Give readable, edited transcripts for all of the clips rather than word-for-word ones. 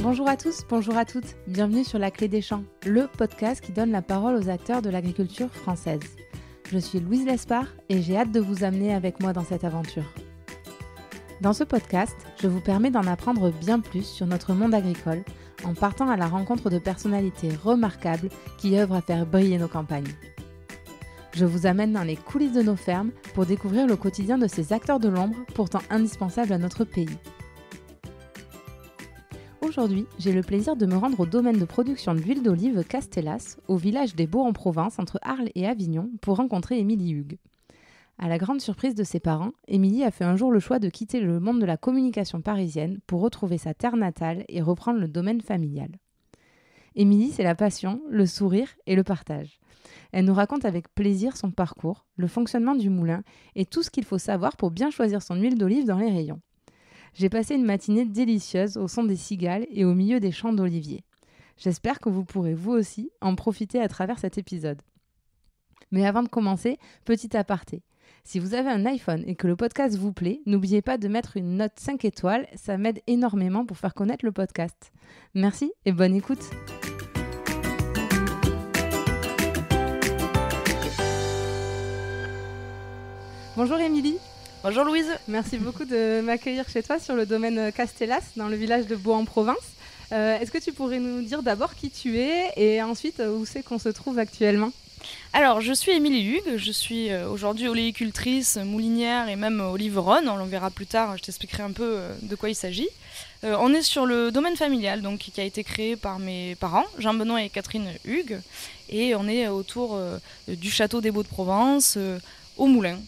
Bonjour à tous, bonjour à toutes, bienvenue sur La Clé des Champs, le podcast qui donne la parole aux acteurs de l'agriculture française. Je suis Louise Lespard et j'ai hâte de vous amener avec moi dans cette aventure. Dans ce podcast, je vous permets d'en apprendre bien plus sur notre monde agricole en partant à la rencontre de personnalités remarquables qui œuvrent à faire briller nos campagnes. Je vous amène dans les coulisses de nos fermes pour découvrir le quotidien de ces acteurs de l'ombre pourtant indispensables à notre pays. Aujourd'hui, j'ai le plaisir de me rendre au domaine de production de l'huile d'olive Castellas, au village des Baux en Provence, entre Arles et Avignon, pour rencontrer Émilie Hugues. À la grande surprise de ses parents, Émilie a fait un jour le choix de quitter le monde de la communication parisienne pour retrouver sa terre natale et reprendre le domaine familial. Émilie, c'est la passion, le sourire et le partage. Elle nous raconte avec plaisir son parcours, le fonctionnement du moulin et tout ce qu'il faut savoir pour bien choisir son huile d'olive dans les rayons. J'ai passé une matinée délicieuse au son des cigales et au milieu des champs d'oliviers. J'espère que vous pourrez vous aussi en profiter à travers cet épisode. Mais avant de commencer, petit aparté. Si vous avez un iPhone et que le podcast vous plaît, n'oubliez pas de mettre une note 5 étoiles, ça m'aide énormément pour faire connaître le podcast. Merci et bonne écoute. Bonjour Émilie. Bonjour Louise. Merci beaucoup de m'accueillir chez toi sur le domaine Castellas, dans le village de Baux en Provence. Est-ce que tu pourrais nous dire d'abord qui tu es et ensuite où c'est qu'on se trouve actuellement ? Alors, je suis Émilie Hugues, je suis aujourd'hui oléicultrice, moulinière et même oliveronne. On le verra plus tard, je t'expliquerai un peu de quoi il s'agit. On est sur le domaine familial donc, qui a été créé par mes parents, Jean-Benoît et Catherine Hugues. Et on est autour du château des Baux de Provence, au moulin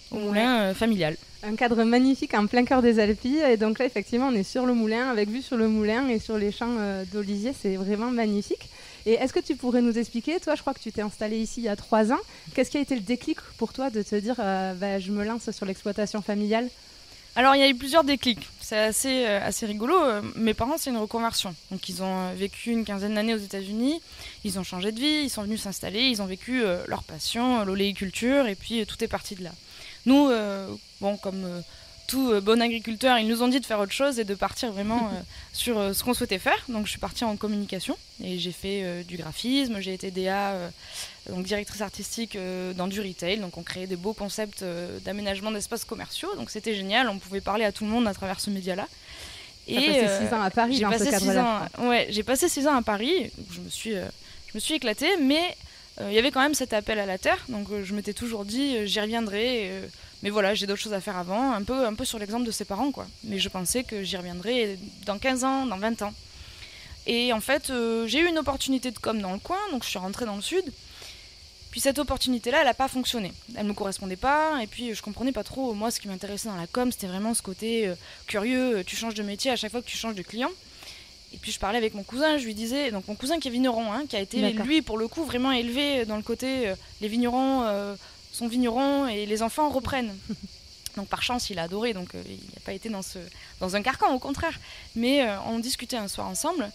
familial. Un cadre magnifique en plein cœur des Alpilles. Et donc là, effectivement, on est sur le moulin, avec vue sur le moulin et sur les champs d'oliviers. C'est vraiment magnifique. Et est-ce que tu pourrais nous expliquer, toi, je crois que tu t'es installée ici il y a 3 ans. Qu'est-ce qui a été le déclic pour toi de te dire je me lance sur l'exploitation familiale ? Alors, il y a eu plusieurs déclics. C'est assez rigolo. Mes parents, c'est une reconversion. Donc, ils ont vécu une 15aine d'années aux États-Unis. Ils ont changé de vie, ils sont venus s'installer. Ils ont vécu leur passion, l'oléiculture, et puis tout est parti de là. Nous, comme tout bon agriculteur, ils nous ont dit de faire autre chose et de partir vraiment sur ce qu'on souhaitait faire. Donc je suis partie en communication et j'ai fait du graphisme, j'ai été DA, donc directrice artistique dans du retail. Donc on créait des beaux concepts d'aménagement d'espaces commerciaux. Donc c'était génial, on pouvait parler à tout le monde à travers ce média-là. Tu as passé 6 ans à Paris dans ce cadre-là. J'ai passé 6 ans à Paris, je me suis éclatée, mais il y avait quand même cet appel à la terre. Donc je m'étais toujours dit, j'y reviendrai. Mais voilà, j'ai d'autres choses à faire avant, un peu sur l'exemple de ses parents, quoi. Mais je pensais que j'y reviendrai dans 15 ans, dans 20 ans. Et en fait, j'ai eu une opportunité de com dans le coin, donc je suis rentrée dans le sud. Puis cette opportunité-là, elle n'a pas fonctionné. Elle ne me correspondait pas, et puis je comprenais pas trop. Moi, ce qui m'intéressait dans la com, c'était vraiment ce côté curieux. Tu changes de métier à chaque fois que tu changes de client. Et puis je parlais avec mon cousin, je lui disais, donc mon cousin qui est vigneron, qui a été, lui, pour le coup, vraiment élevé dans le côté, les vignerons sont vignerons et les enfants reprennent. Donc par chance, il a adoré, donc il n'a pas été dans un carcan, au contraire. Mais on discutait un soir ensemble,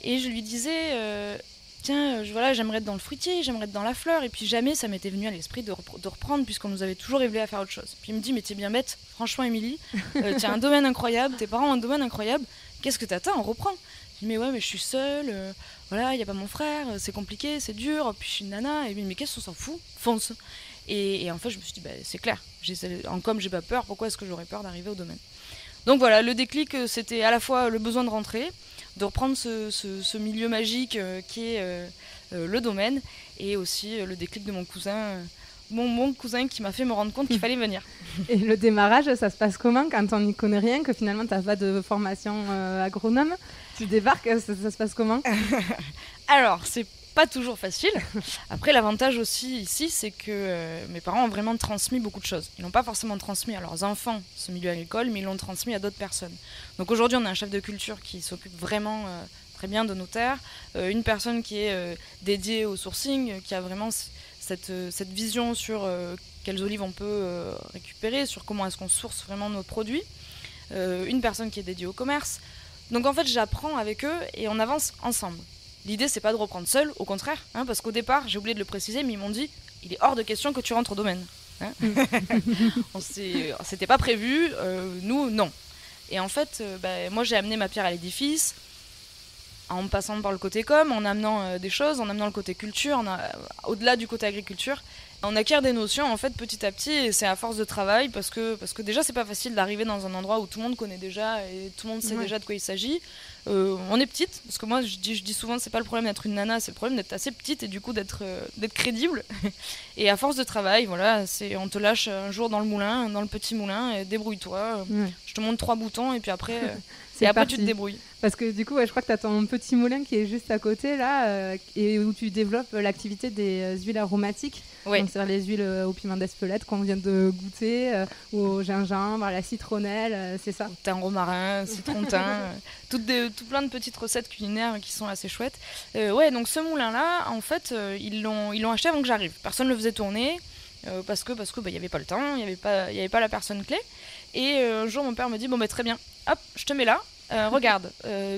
et je lui disais, j'aimerais être dans le fruitier, j'aimerais être dans la fleur, et puis jamais ça m'était venu à l'esprit de reprendre, puisqu'on nous avait toujours élevé à faire autre chose. Puis il me dit, mais t'es bien bête, franchement Émilie, tu as un domaine incroyable, tes parents ont un domaine incroyable, qu'est-ce que t'attends, on reprend. Je dis, mais ouais, mais je suis seule, il n'y a pas mon frère, c'est compliqué, c'est dur, puis je suis une nana, et mais qu'est-ce qu'on s'en fout, fonce. Et en fait, je me suis dit, c'est clair, en com, j'ai pas peur, pourquoi est-ce que j'aurais peur d'arriver au domaine ? Donc voilà, le déclic, c'était à la fois le besoin de rentrer, de reprendre ce milieu magique qui est le domaine, et aussi le déclic de mon cousin, mon cousin qui m'a fait me rendre compte qu'il fallait venir. Et le démarrage, ça se passe comment quand on n'y connaît rien, que finalement tu n'as pas de formation agronome ? Tu débarques, ça se passe comment ? Alors, c'est pas toujours facile. Après, l'avantage aussi ici, c'est que mes parents ont vraiment transmis beaucoup de choses. Ils n'ont pas forcément transmis à leurs enfants ce milieu agricole, mais ils l'ont transmis à d'autres personnes. Donc aujourd'hui, on a un chef de culture qui s'occupe vraiment très bien de nos terres, une personne qui est dédiée au sourcing, qui a vraiment cette vision sur quelles olives on peut récupérer, sur comment est-ce qu'on source vraiment nos produits, une personne qui est dédiée au commerce. Donc en fait, j'apprends avec eux et on avance ensemble. L'idée, c'est pas de reprendre seul, au contraire, parce qu'au départ, j'ai oublié de le préciser, mais ils m'ont dit, il est hors de question que tu rentres au domaine. C'était pas prévu, nous, non. Et en fait, moi, j'ai amené ma pierre à l'édifice. en passant par le côté com, en amenant des choses, en amenant le côté culture, au-delà du côté agriculture. On acquiert des notions en fait petit à petit et c'est à force de travail parce que déjà c'est pas facile d'arriver dans un endroit où tout le monde connaît déjà et tout le monde sait déjà de quoi il s'agit. On est petite parce que moi je dis souvent c'est pas le problème d'être une nana, c'est le problème d'être assez petite et du coup d'être crédible. Et à force de travail, voilà, on te lâche un jour dans le moulin, dans le petit moulin, et débrouille-toi. Je te montre 3 boutons et puis après tu te débrouilles. Parce que du coup, je crois que tu as ton petit moulin qui est juste à côté là et où tu développes l'activité des huiles aromatiques. Oui. Donc, c'est les huiles au piment d'Espelette qu'on vient de goûter, ou au gingembre, à la citronnelle, c'est ça? Thym romarin, citron thym, tout plein de petites recettes culinaires qui sont assez chouettes. Donc ce moulin-là, en fait, ils l'ont acheté avant que j'arrive. Personne ne le faisait tourner parce que y avait pas le temps, il y avait pas la personne clé. Et un jour, mon père me dit très bien, hop, je te mets là. Regarde,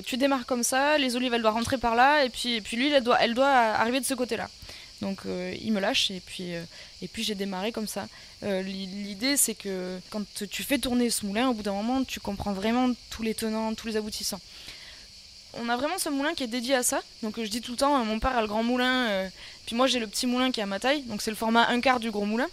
tu démarres comme ça, les olives elles doivent rentrer par là et puis l'huile elle doit arriver de ce côté-là. Donc il me lâche et puis j'ai démarré comme ça. L'idée c'est que quand tu fais tourner ce moulin, au bout d'un moment tu comprends vraiment tous les tenants, tous les aboutissants. On a vraiment ce moulin qui est dédié à ça. Donc je dis tout le temps, mon père a le grand moulin, puis moi j'ai le petit moulin qui est à ma taille, donc c'est le format 1/4 du gros moulin,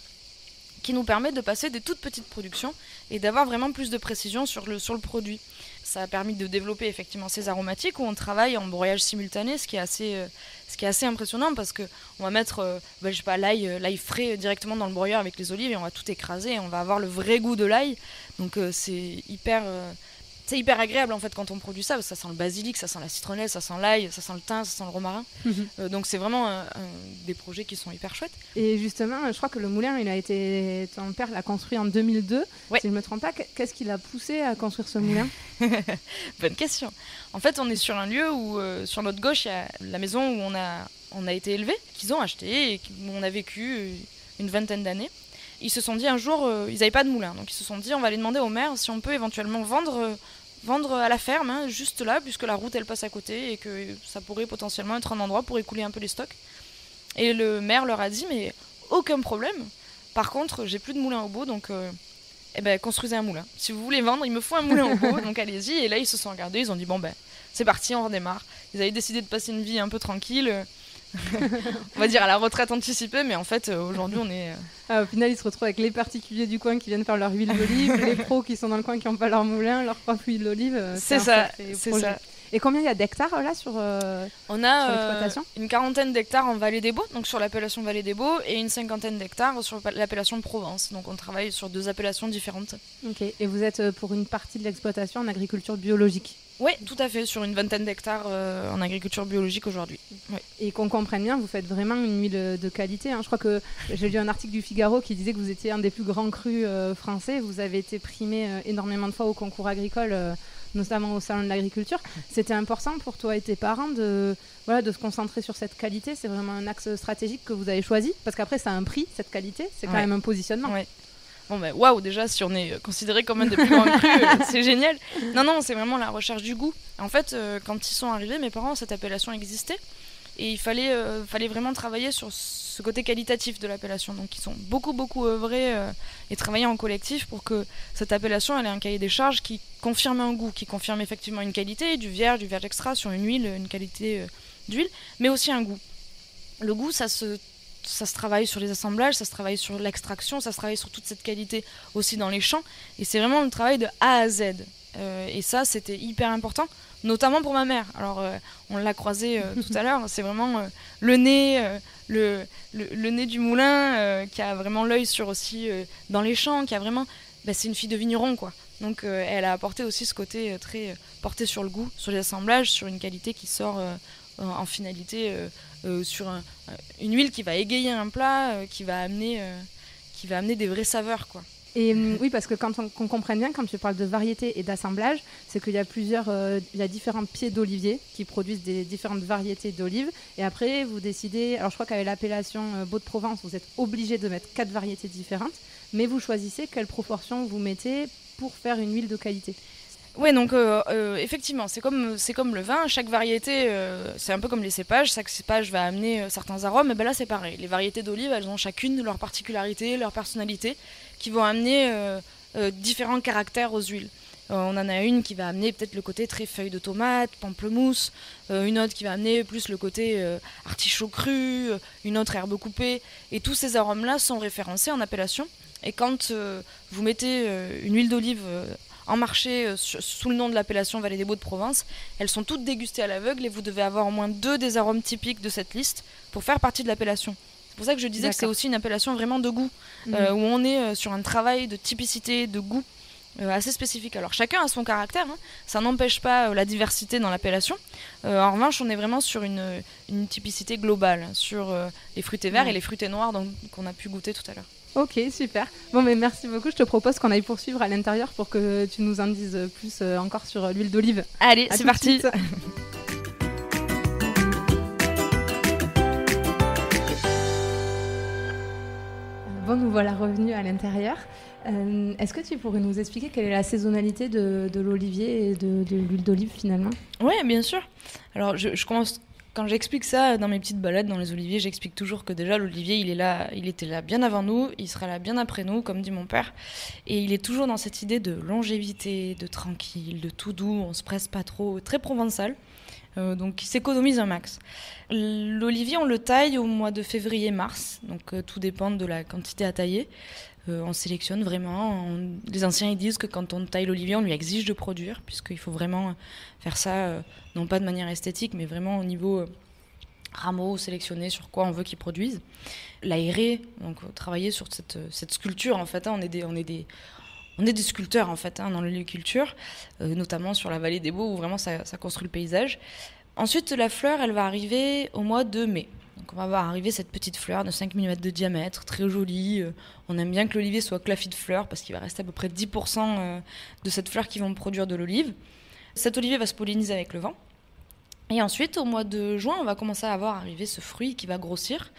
qui nous permet de passer des toutes petites productions et d'avoir vraiment plus de précision sur le produit. Ça a permis de développer effectivement ces aromatiques où on travaille en broyage simultané, ce qui est assez impressionnant parce qu'on va mettre l'ail frais directement dans le broyeur avec les olives et on va tout écraser et on va avoir le vrai goût de l'ail. Donc c'est hyper agréable en fait quand on produit ça, parce que ça sent le basilic, ça sent la citronnelle, ça sent l'ail, ça sent le thym, ça sent le romarin. Donc c'est vraiment des projets qui sont hyper chouettes. Et justement, je crois que le moulin, ton père l'a construit en 2002. Ouais. Si je ne me trompe pas, qu'est-ce qui l'a poussé à construire ce moulin? Bonne question. En fait, on est sur un lieu où, sur notre gauche, il y a la maison où on a été élevés, qu'ils ont acheté et où on a vécu une vingtaine d'années. Ils se sont dit un jour, ils n'avaient pas de moulin, donc ils se sont dit on va aller demander au maire si on peut éventuellement vendre à la ferme, juste là, puisque la route elle passe à côté et que ça pourrait potentiellement être un endroit pour écouler un peu les stocks. Et le maire leur a dit mais aucun problème. Par contre, j'ai plus de moulin au bout, donc construisez un moulin. Si vous voulez vendre, il me faut un moulin au bout, donc allez-y. Et là, ils se sont regardés, ils ont dit c'est parti, on redémarre. Ils avaient décidé de passer une vie un peu tranquille. On va dire à la retraite anticipée, mais en fait aujourd'hui on est... Au final ils se retrouvent avec les particuliers du coin qui viennent faire leur huile d'olive, les pros qui sont dans le coin qui n'ont pas leur moulin, leur propre huile d'olive. C'est ça. Et combien il y a d'hectares là sur On a l'exploitation une 40aine d'hectares en Vallée des Baux, donc sur l'appellation Vallée des Baux, et une 50aine d'hectares sur l'appellation Provence. Donc on travaille sur 2 appellations différentes. Ok. Et vous êtes pour une partie de l'exploitation en agriculture biologique? Oui, tout à fait, sur une 20aine d'hectares en agriculture biologique aujourd'hui. Ouais. Et qu'on comprenne bien, vous faites vraiment une huile de qualité. Je crois que j'ai lu un article du Figaro qui disait que vous étiez un des plus grands crus français. Vous avez été primé énormément de fois au concours agricole, notamment au Salon de l'Agriculture. C'était important pour toi et tes parents de se concentrer sur cette qualité. C'est vraiment un axe stratégique que vous avez choisi. Parce qu'après, ça a un prix, cette qualité. C'est quand même un positionnement. Ouais. Waouh, déjà, si on est considéré comme un des plus grands crus, c'est génial. Non, c'est vraiment la recherche du goût. En fait, quand ils sont arrivés, mes parents, cette appellation existait. Et il fallait vraiment travailler sur ce côté qualitatif de l'appellation. Donc, ils sont beaucoup œuvrés et travaillé en collectif pour que cette appellation elle ait un cahier des charges qui confirme un goût, qui confirme effectivement une qualité, du vierge extra sur une huile, une qualité d'huile, mais aussi un goût. Le goût, ça se travaille sur les assemblages, ça se travaille sur l'extraction, ça se travaille sur toute cette qualité aussi dans les champs. Et c'est vraiment le travail de A à Z. Et ça, c'était hyper important, notamment pour ma mère. Alors, on l'a croisé tout à l'heure, c'est vraiment le nez du moulin, qui a vraiment l'œil sur aussi dans les champs, qui a vraiment... c'est une fille de vigneron, quoi. Donc, elle a apporté aussi ce côté très porté sur le goût, sur les assemblages, sur une qualité qui sort en finalité... sur une huile qui va égayer un plat, qui va amener des vraies saveurs, quoi. Et oui, parce que quand on comprenne bien, quand tu parles de variété et d'assemblage, c'est qu'il y a il y a différents pieds d'olivier qui produisent des différentes variétés d'olives. Et après, vous décidez, alors je crois qu'avec l'appellation Baux de Provence, vous êtes obligé de mettre 4 variétés différentes, mais vous choisissez quelle proportion vous mettez pour faire une huile de qualité. Oui, donc effectivement, c'est comme le vin, chaque variété, c'est un peu comme les cépages, chaque cépage va amener certains arômes, et là c'est pareil. Les variétés d'olives, elles ont chacune leur particularité, leur personnalité, qui vont amener différents caractères aux huiles. On en a une qui va amener peut-être le côté très feuille de tomate, pamplemousse, une autre qui va amener plus le côté artichaut cru, une autre herbe coupée. Et tous ces arômes-là sont référencés en appellation. Et quand vous mettez une huile d'olive en marché sous le nom de l'appellation Vallée des Baux de Provence, elles sont toutes dégustées à l'aveugle et vous devez avoir au moins 2 des arômes typiques de cette liste pour faire partie de l'appellation. C'est pour ça que je disais que c'est aussi une appellation vraiment de goût, où on est sur un travail de typicité, de goût assez spécifique. Alors chacun a son caractère, hein. Ça n'empêche pas la diversité dans l'appellation. En revanche, on est vraiment sur une typicité globale, sur les fruités verts et les fruités noirs qu'on a pu goûter tout à l'heure. Ok, super. Bon, mais merci beaucoup. Je te propose qu'on aille poursuivre à l'intérieur pour que tu nous en dises plus encore sur l'huile d'olive. Allez, c'est parti. Bon, nous voilà revenus à l'intérieur. Est-ce que tu pourrais nous expliquer quelle est la saisonnalité de l'olivier et de l'huile d'olive finalement ? Oui, bien sûr. Alors, je commence... Quand j'explique ça dans mes petites balades dans les oliviers, j'explique toujours que déjà l'olivier, il était là bien avant nous, il sera là bien après nous, comme dit mon père. Et il est toujours dans cette idée de longévité, de tranquille, de tout doux, on se presse pas trop, très provençal. Donc il s'économise un max. L'olivier, on le taille au mois de février-mars, donc tout dépend de la quantité à tailler. On sélectionne vraiment. Les anciens ils disent que quand on taille l'olivier, on lui exige de produire, puisqu'il faut vraiment faire ça, non pas de manière esthétique, mais vraiment au niveau rameau, sélectionner sur quoi on veut qu'il produise. L'aérer, donc travailler sur cette sculpture, en fait, hein, on est des sculpteurs en fait, hein, dans l'oliviculture, notamment sur la vallée des Baux où vraiment ça construit le paysage. Ensuite, la fleur, elle va arriver au mois de mai. Donc on va voir arriver cette petite fleur de 5 mm de diamètre, très jolie. On aime bien que l'olivier soit claffi de fleurs parce qu'il va rester à peu près 10% de cette fleur qui vont produire de l'olive. Cet olivier va se polliniser avec le vent. Et ensuite, au mois de juin, on va commencer à voir arriver ce fruit qui va grossir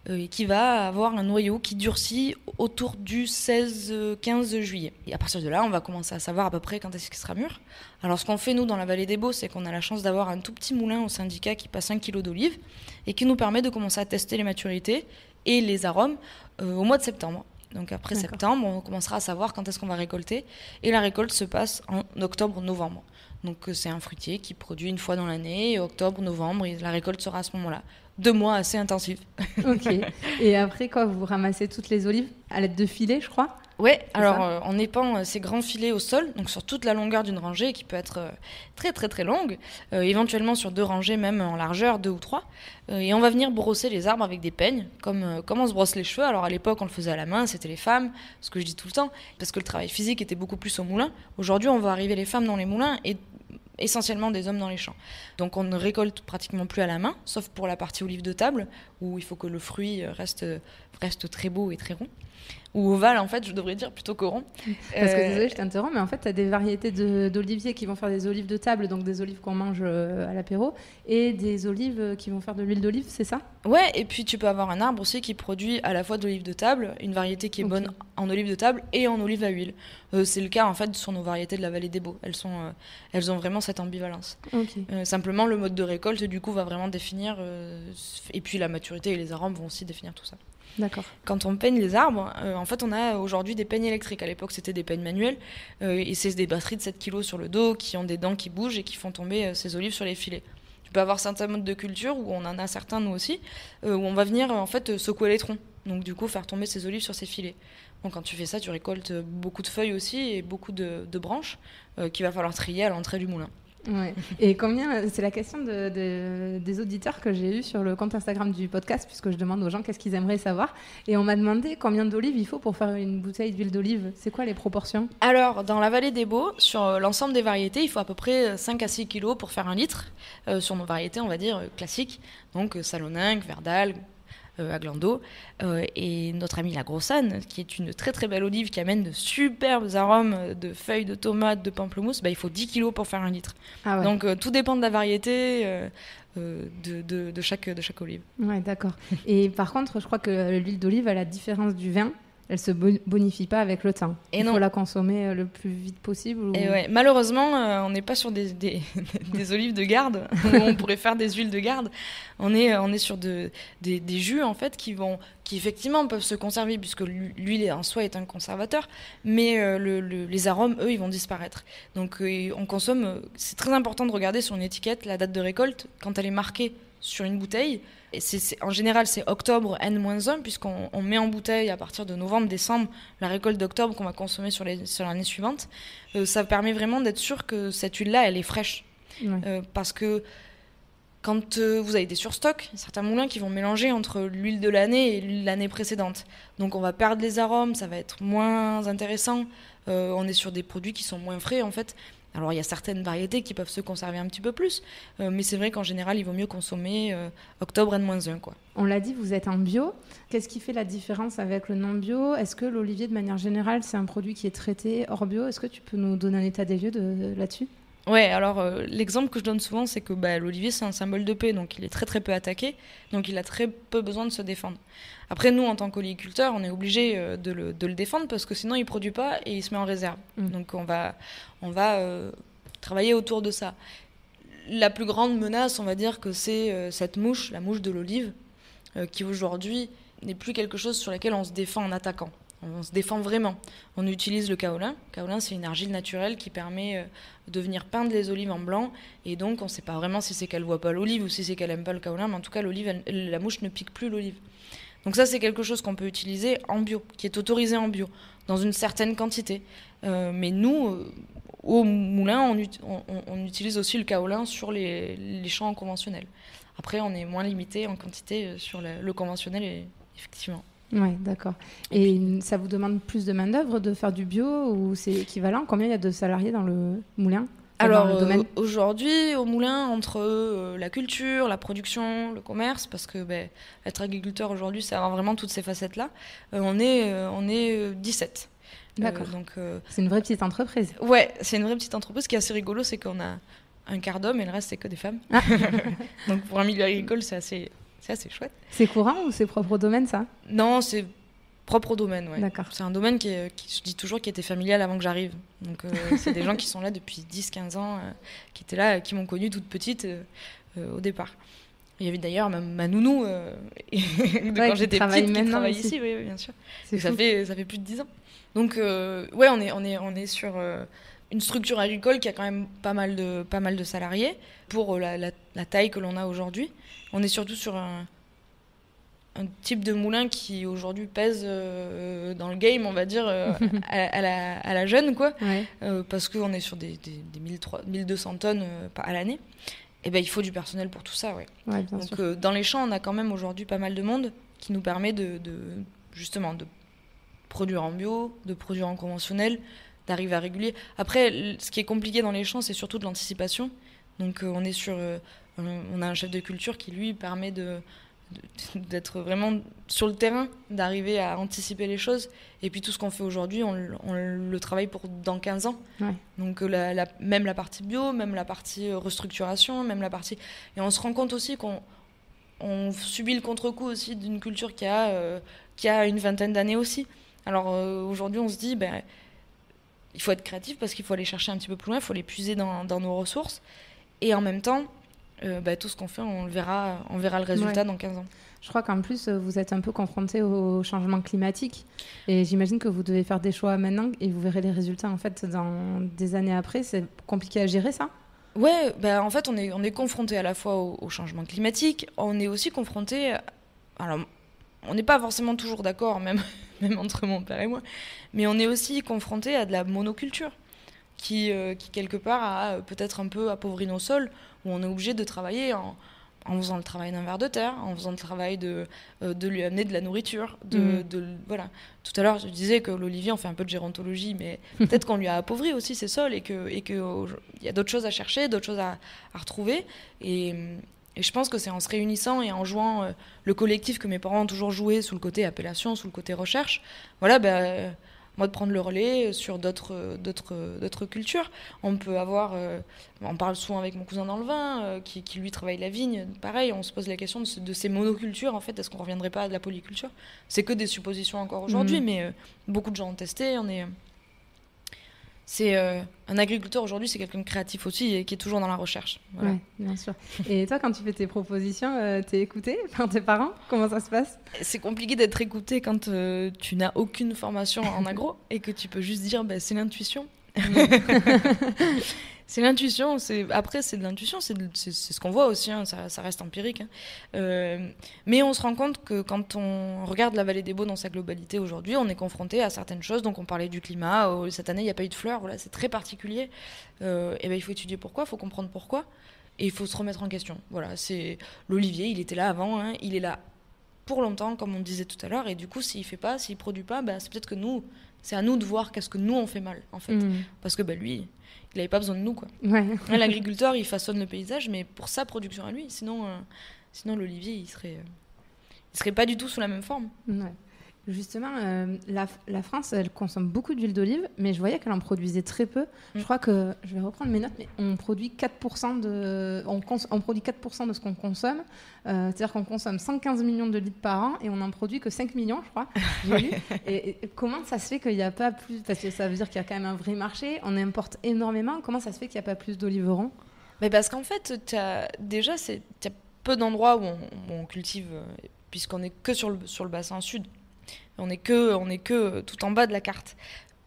et qui va avoir un noyau qui durcit autour du 16-15 juillet. Et à partir de là, on va commencer à savoir à peu près quand est-ce qu'il sera mûr. Alors ce qu'on fait, nous, dans la vallée des Baux, c'est qu'on a la chance d'avoir un tout petit moulin au syndicat qui passe 1 kg d'olives et qui nous permet de commencer à tester les maturités et les arômes au mois de septembre. Donc après septembre, on commencera à savoir quand est-ce qu'on va récolter. Et la récolte se passe en octobre-novembre. Donc c'est un fruitier qui produit une fois dans l'année, octobre, novembre, et la récolte sera à ce moment-là. 2 mois assez intensifs. Ok. Et après, quoi, vous ramassez toutes les olives à l'aide de filets, je crois ? Ouais, alors on épand ces grands filets au sol, donc sur toute la longueur d'une rangée qui peut être très très très longue, éventuellement sur 2 rangées même en largeur, 2 ou 3. Et on va venir brosser les arbres avec des peignes, comme on se brosse les cheveux. Alors à l'époque on le faisait à la main, c'était les femmes, ce que je dis tout le temps, parce que le travail physique était beaucoup plus au moulin. Aujourd'hui on voit arriver les femmes dans les moulins et essentiellement des hommes dans les champs. Donc on ne récolte pratiquement plus à la main, sauf pour la partie olive de table, où il faut que le fruit reste très beau et très rond. Ou ovale, en fait, je devrais dire, plutôt que rond. Parce que, désolée, je t'interromps, mais en fait, tu as des variétés d'oliviers qui vont faire des olives de table, donc des olives qu'on mange à l'apéro, et des olives qui vont faire de l'huile d'olive, c'est ça ? Ouais, et puis tu peux avoir un arbre aussi qui produit à la fois de l'olive de table, une variété qui est bonne en olive de table et en olive à huile. C'est le cas, en fait, sur nos variétés de la vallée des Baux. Elles ont vraiment cette ambivalence. Simplement, le mode de récolte, du coup, va vraiment définir... et puis la maturité et les arômes vont aussi définir tout ça. D'accord. Quand on peigne les arbres, en fait, on a aujourd'hui des peignes électriques. À l'époque, c'était des peignes manuelles. Et c'est des batteries de 7 kg sur le dos qui ont des dents qui bougent et qui font tomber ces olives sur les filets. Tu peux avoir certains modes de culture, où on en a certains, nous aussi, où on va venir, en fait, secouer les troncs. Donc, du coup, faire tomber ces olives sur ces filets. Donc, quand tu fais ça, tu récoltes beaucoup de feuilles aussi et beaucoup de branches qu'il va falloir trier à l'entrée du moulin. Ouais. Et combien, c'est la question des auditeurs que j'ai eue sur le compte Instagram du podcast, puisque je demande aux gens qu'est-ce qu'ils aimeraient savoir. Et on m'a demandé combien d'olives il faut pour faire une bouteille d'huile d'olive. C'est quoi les proportions ? Alors, dans la vallée des Baux, sur l'ensemble des variétés, il faut à peu près 5 à 6 kilos pour faire 1 litre. Sur nos variétés, on va dire, classiques. Donc, Salonninque, Verdal, Aglando, et notre amie la Grossane, qui est une très très belle olive qui amène de superbes arômes de feuilles de tomates, de pamplemousse, il faut 10 kilos pour faire 1 litre. Ah ouais. Donc tout dépend de la variété de chaque olive. Ouais, d'accord. Et par contre, je crois que l'huile d'olive, à la différence du vin, elle se bonifie pas avec le temps. Il faut la consommer le plus vite possible. Et ouais, malheureusement, on n'est pas sur des olives de garde où on pourrait faire des huiles de garde. On est sur des jus en fait qui vont qui effectivement peuvent se conserver puisque l'huile en soi est un conservateur, mais les arômes, eux, ils vont disparaître. Donc on consomme, c'est très important de regarder sur une étiquette la date de récolte quand elle est marquée sur une bouteille. Et en général, c'est octobre N-1 puisqu'on met en bouteille à partir de novembre, décembre, la récolte d'octobre qu'on va consommer sur l'année suivante. Ça permet vraiment d'être sûr que cette huile-là, elle est fraîche. Ouais. Parce que quand vous avez des surstocks, certains moulins qui vont mélanger entre l'huile de l'année et l'huile de l'année précédente. Donc on va perdre les arômes, ça va être moins intéressant. On est sur des produits qui sont moins frais en fait. Alors il y a certaines variétés qui peuvent se conserver un petit peu plus, mais c'est vrai qu'en général il vaut mieux consommer octobre N-1 quoi. On l'a dit, vous êtes en bio. Qu'est-ce qui fait la différence avec le non bio ? Est-ce que l'olivier de manière générale c'est un produit qui est traité hors bio ? Est-ce que tu peux nous donner un état des lieux là-dessus ? Ouais, alors l'exemple que je donne souvent, c'est que l'olivier, c'est un symbole de paix, donc il est très très peu attaqué, donc il a très peu besoin de se défendre. Après, nous, en tant qu'oliviculteurs, on est obligé de le défendre parce que sinon il ne produit pas et il se met en réserve. Donc on va travailler autour de ça. La plus grande menace, on va dire que c'est cette mouche, la mouche de l'olive, qui aujourd'hui n'est plus quelque chose sur laquelle on se défend en attaquant. On se défend vraiment. On utilise le kaolin. Le kaolin, c'est une argile naturelle qui permet de venir peindre les olives en blanc. Et donc, on ne sait pas vraiment si c'est qu'elle ne voit pas l'olive ou si c'est qu'elle n'aime pas le kaolin. Mais en tout cas, la mouche ne pique plus l'olive. Donc ça, c'est quelque chose qu'on peut utiliser en bio, qui est autorisé en bio, dans une certaine quantité. Mais nous, au moulin, on utilise aussi le kaolin sur les champs conventionnels. Après, on est moins limité en quantité sur le conventionnel, effectivement. Oui, d'accord. Et ça vous demande plus de main-d'œuvre de faire du bio ou c'est équivalent ? Combien il y a de salariés dans le moulin ? Alors, aujourd'hui, au moulin, entre la culture, la production, le commerce, parce que être agriculteur aujourd'hui, c'est avoir vraiment toutes ces facettes-là, on est 17. D'accord. C'est une vraie petite entreprise. Ouais, c'est une vraie petite entreprise. Ce qui est assez rigolo, c'est qu'on a un quart d'hommes et le reste, c'est que des femmes. Ah. Donc, pour un milieu agricole, c'est assez chouette. C'est courant ou c'est propre au domaine, ça ? Non, c'est propre au domaine, ouais. D'accord. C'est un domaine qui, je dis toujours, qui était familial avant que j'arrive. Donc, c'est des gens qui sont là depuis 10-15 ans, qui étaient là, qui m'ont connue toute petite au départ. Il y avait d'ailleurs ma nounou, quand j'étais petite, qui travaille ici, oui, bien sûr. Ça fait plus de 10 ans. Donc, ouais, on est sur une structure agricole qui a quand même pas mal de salariés pour la taille que l'on a aujourd'hui. On est surtout sur un type de moulin qui aujourd'hui pèse dans le game, on va dire, à la jeune, quoi. Ouais. Parce qu'on est sur des 1200 tonnes à l'année. Et il faut du personnel pour tout ça, ouais. Ouais, bien sûr. Donc dans les champs, on a quand même aujourd'hui pas mal de monde qui nous permet justement de produire en bio, de produire en conventionnel, d'arriver à réguler. Après, ce qui est compliqué dans les champs, c'est surtout de l'anticipation. Donc on est sur... on a un chef de culture qui, lui, permet d'être vraiment sur le terrain, d'arriver à anticiper les choses. Et puis tout ce qu'on fait aujourd'hui, on le travaille pour dans 15 ans. Ouais. Donc même la partie bio, même la partie restructuration, même la partie... Et on se rend compte aussi qu'on subit le contre-coup aussi d'une culture qui a une vingtaine d'années aussi. Alors aujourd'hui, on se dit... il faut être créatif parce qu'il faut aller chercher un petit peu plus loin, il faut les puiser dans nos ressources. Et en même temps, tout ce qu'on fait, on verra le résultat dans 15 ans. Je crois qu'en plus, vous êtes un peu confronté au changement climatique. Et j'imagine que vous devez faire des choix maintenant et vous verrez les résultats en fait, dans des années après. C'est compliqué à gérer, ça ? Ouais, en fait, on est confronté à la fois au changement climatique. On est aussi confronté... Alors, on n'est pas forcément toujours d'accord, même entre mon père et moi. Mais on est aussi confronté à de la monoculture. Qui quelque part a peut-être un peu appauvri nos sols, où on est obligé de travailler en faisant le travail d'un ver de terre, en faisant le travail de lui amener de la nourriture. Voilà. Tout à l'heure, je disais que l'olivier, on fait un peu de gérontologie, mais peut-être qu'on lui a appauvri aussi ses sols et qu'il y a d'autres choses à chercher, d'autres choses à retrouver. Et je pense que c'est en se réunissant et en jouant le collectif que mes parents ont toujours joué sous le côté appellation, sous le côté recherche, voilà, moi de prendre le relais sur d'autres cultures. On peut avoir... on parle souvent avec mon cousin dans le vin, qui lui travaille la vigne. Pareil, on se pose la question de ces monocultures, en fait. Est-ce qu'on ne reviendrait pas à de la polyculture ? C'est que des suppositions encore aujourd'hui, mais beaucoup de gens ont testé. C'est un agriculteur aujourd'hui, c'est quelqu'un de créatif aussi et qui est toujours dans la recherche. Voilà. Oui, bien sûr. Et toi, quand tu fais tes propositions, t'es écouté par tes parents? Comment ça se passe? C'est compliqué d'être écouté quand tu n'as aucune formation en agro et que tu peux juste dire c'est l'intuition. C'est l'intuition. Après, c'est de l'intuition, c'est ce qu'on voit aussi, hein, ça reste empirique. Hein. Mais on se rend compte que quand on regarde la vallée des Baux dans sa globalité aujourd'hui, on est confronté à certaines choses. Donc on parlait du climat, cette année il n'y a pas eu de fleurs, voilà, c'est très particulier. Et il faut étudier pourquoi, il faut comprendre pourquoi, et il faut se remettre en question. Voilà, c'est l'olivier, il était là avant, hein, il est là pour longtemps, comme on disait tout à l'heure, et du coup s'il fait pas, s'il produit pas, c'est peut-être que nous, c'est à nous de voir qu'est-ce que nous on fait mal en fait, parce que lui, il n'avait pas besoin de nous, quoi. Ouais. L'agriculteur, il façonne le paysage, mais pour sa production à lui, sinon l'olivier, il serait pas du tout sous la même forme. Ouais. Justement, la France, elle consomme beaucoup d'huile d'olive, mais je voyais qu'elle en produisait très peu. Je crois que, je vais reprendre mes notes, mais on produit 4% on produit 4% de ce qu'on consomme. C'est-à-dire qu'on consomme 115 millions de litres par an et on n'en produit que 5 millions, je crois. J'ai lu. Et comment ça se fait qu'il n'y a pas plus... Parce que ça veut dire qu'il y a quand même un vrai marché, on importe énormément. Comment ça se fait qu'il n'y a pas plus d'oliverons? Mais parce qu'en fait, il y a peu d'endroits où on cultive, puisqu'on n'est que sur le bassin sud. On n'est que tout en bas de la carte.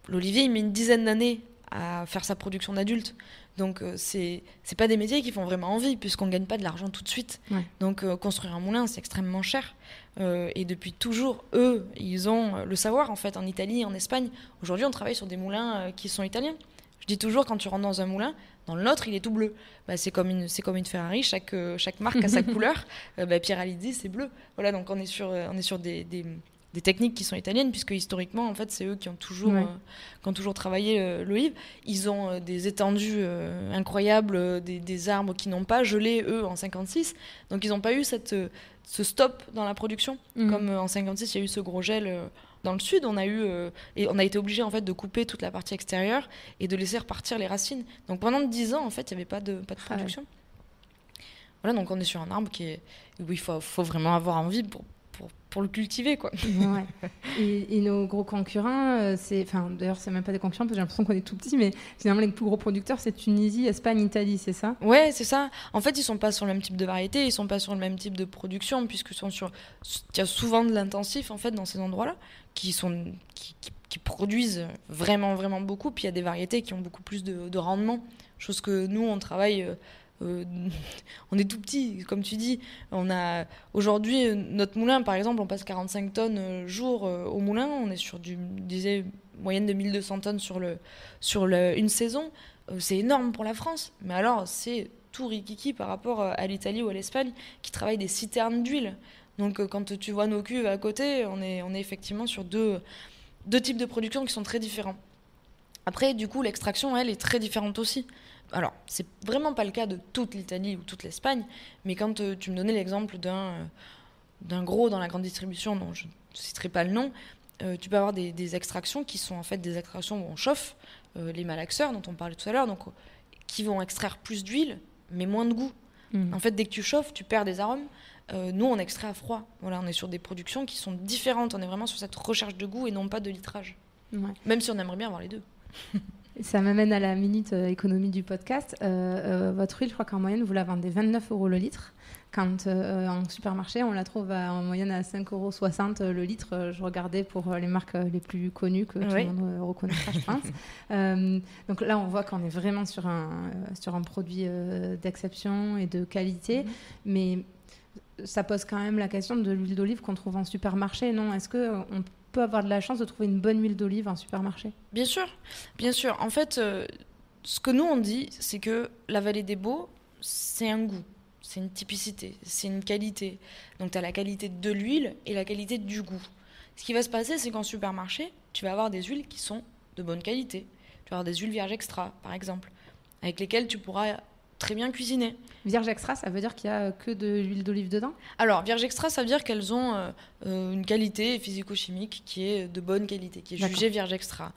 L'olivier, il met une dizaine d'années à faire sa production d'adulte. Donc, c'est pas des métiers qui font vraiment envie, puisqu'on ne gagne pas de l'argent tout de suite. Ouais. Donc, construire un moulin, c'est extrêmement cher. Et depuis toujours, eux, ils ont le savoir, en fait, en Italie, en Espagne. Aujourd'hui, on travaille sur des moulins qui sont italiens. Je dis toujours, quand tu rentres dans un moulin, dans le nôtre, il est tout bleu. C'est comme une Ferrari, chaque marque a sa couleur. Pirelli, c'est bleu. Voilà, donc on est sur des techniques qui sont italiennes, puisque historiquement, en fait, c'est eux qui ont toujours travaillé l'olive. Ils ont des étendues incroyables, des arbres qui n'ont pas gelé, eux, en 56. Donc, ils n'ont pas eu ce stop dans la production. Comme en 56, il y a eu ce gros gel dans le sud. On a été obligé, en fait, de couper toute la partie extérieure et de laisser repartir les racines. Donc, pendant 10 ans, en fait, il n'y avait pas de production. Voilà, donc on est sur un arbre où il faut vraiment avoir envie pour le cultiver, quoi. Ouais. Et nos gros concurrents, d'ailleurs, c'est même pas des concurrents, parce que j'ai l'impression qu'on est tout petit, mais finalement, les plus gros producteurs, c'est Tunisie, Espagne, Italie, c'est ça? Ouais, c'est ça. En fait, ils sont pas sur le même type de variété, ils sont pas sur le même type de production, puisqu'il y a souvent de l'intensif, en fait, dans ces endroits-là, qui produisent vraiment, vraiment beaucoup, puis il y a des variétés qui ont beaucoup plus de rendement, chose que nous, on travaille... on est tout petit, comme tu dis. Aujourd'hui, notre moulin, par exemple, on passe 45 tonnes jour au moulin. On est sur moyenne de 1200 tonnes sur une saison. C'est énorme pour la France. Mais alors, c'est tout rikiki par rapport à l'Italie ou à l'Espagne qui travaillent des citernes d'huile. Donc, quand tu vois nos cuves à côté, on est effectivement sur deux types de production qui sont très différents. Après, du coup, l'extraction, elle, est très différente aussi. Alors, c'est vraiment pas le cas de toute l'Italie ou toute l'Espagne, mais quand tu me donnais l'exemple d'un gros dans la grande distribution, dont je ne citerai pas le nom, tu peux avoir des extractions qui sont en fait des extractions où on chauffe, les malaxeurs dont on parlait tout à l'heure, donc, qui vont extraire plus d'huile, mais moins de goût. En fait, dès que tu chauffes, tu perds des arômes. Nous, on extrait à froid. Voilà, on est sur des productions qui sont différentes. On est vraiment sur cette recherche de goût et non pas de litrage. Ouais. Même si on aimerait bien avoir les deux. Ça m'amène à la minute économie du podcast. Votre huile, je crois qu'en moyenne, vous la vendez 29 € le litre. Quand en supermarché, on la trouve en moyenne à 5,60 € le litre. Je regardais pour les marques les plus connues que tout le monde reconnaîtra, je pense. Donc là, on voit qu'on est vraiment sur un produit d'exception et de qualité. Mais ça pose quand même la question de l'huile d'olive qu'on trouve en supermarché, non? Est-ce qu'on peut avoir de la chance de trouver une bonne huile d'olive en supermarché? Bien sûr, bien sûr. En fait, ce que nous on dit, c'est que la vallée des Baux, c'est un goût, c'est une typicité, c'est une qualité. Donc tu as la qualité de l'huile et la qualité du goût. Ce qui va se passer, c'est qu'en supermarché, tu vas avoir des huiles qui sont de bonne qualité. Tu vas avoir des huiles vierges extra, par exemple, avec lesquelles tu pourras très bien cuisiner. Vierge extra, ça veut dire qu'il n'y a que de l'huile d'olive dedans? Alors, vierge extra, ça veut dire qu'elles ont une qualité physico-chimique qui est de bonne qualité, qui est jugée vierge extra.